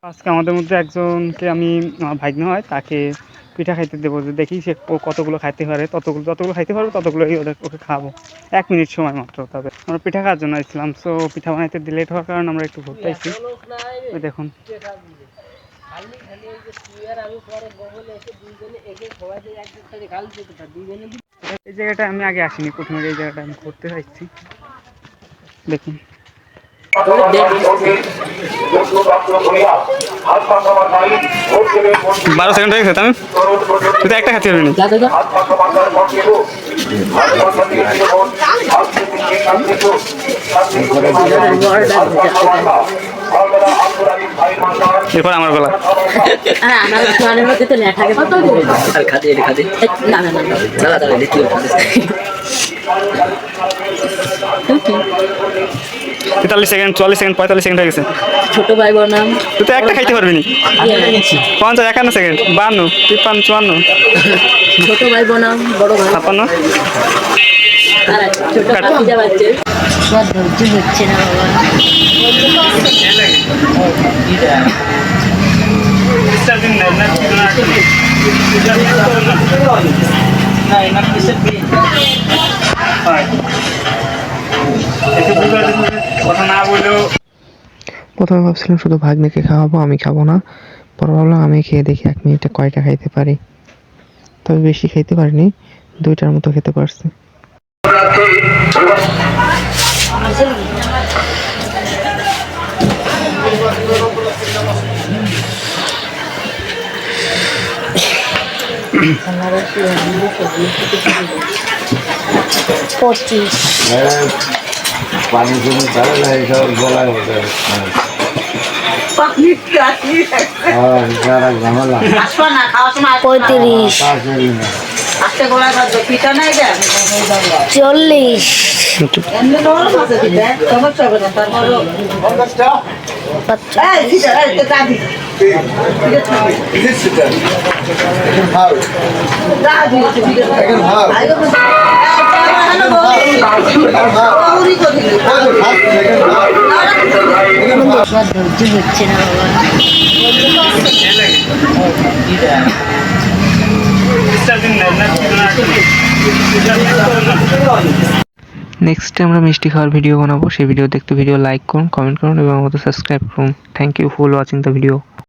আজকে আমাদের মধ্যে একজনকে আমি আমার ভাগ্নে হয় তাকে পিঠা খাইতে দেবো, যে দেখি সে কতগুলো খাইতে পারে, যতগুলো খাইতে পারবো ততগুলোই ওকে খাবো। 1 মিনিট সময় মাত্র। তবে আমরা পিঠা খাওয়ার জন্য আসছিলাম, সো পিঠা বানাইতে ডিলেট হওয়ার কারণে আমরা একটু ঘুরতে আসছি। ওই দেখুন এই জায়গাটা আমি আগে আসিনি, প্রথমে এই জায়গাটা আমি ঘুরতে আসছি। দেখুন 12 সেকেন্ড হয়ে গেছে, তুই তো একটা খাচ্ছি পারবি এরপর আমার গলা তেতাল্লিশ সেকেন্ড, 44 সেকেন্ড, 45 সেকেন্ড হয়ে গেছে। ছোট ভাই বোন নাম তুই তো একটা খাইতে পারবি নি। 50, 51 সেকেন্ড, 52, 53, 54। ছোট ভাই বোন নাম বড় ভাই 56। আর ছোট ভাতিজা বাচ্চা সব ধৈর্য হচ্ছে না প্রথমে ভাবছিলাম শুধু ভাগ্নেকে খাওয়াবো, আমি খাবো না। পরে ভাবলাম আমি খেয়ে দেখি 1 মিনিটে কয়টা খাইতে পারি। তবে বেশি খাইতে পারিনি, 2টার মতো খেতে পারছি। পানি জমি তাহলে না এইসব গলায় হতে ঝামেলা 35 40 ধৈর্য হচ্ছে না নেক্সট আমরা মিষ্টি খাওয়ার ভিডিও বানাবো। সেই ভিডিও দেখতে ভিডিও লাইক করুন, কমেন্ট করুন এবং আমাদের সাবস্ক্রাইব করুন। Thank you for watching the video.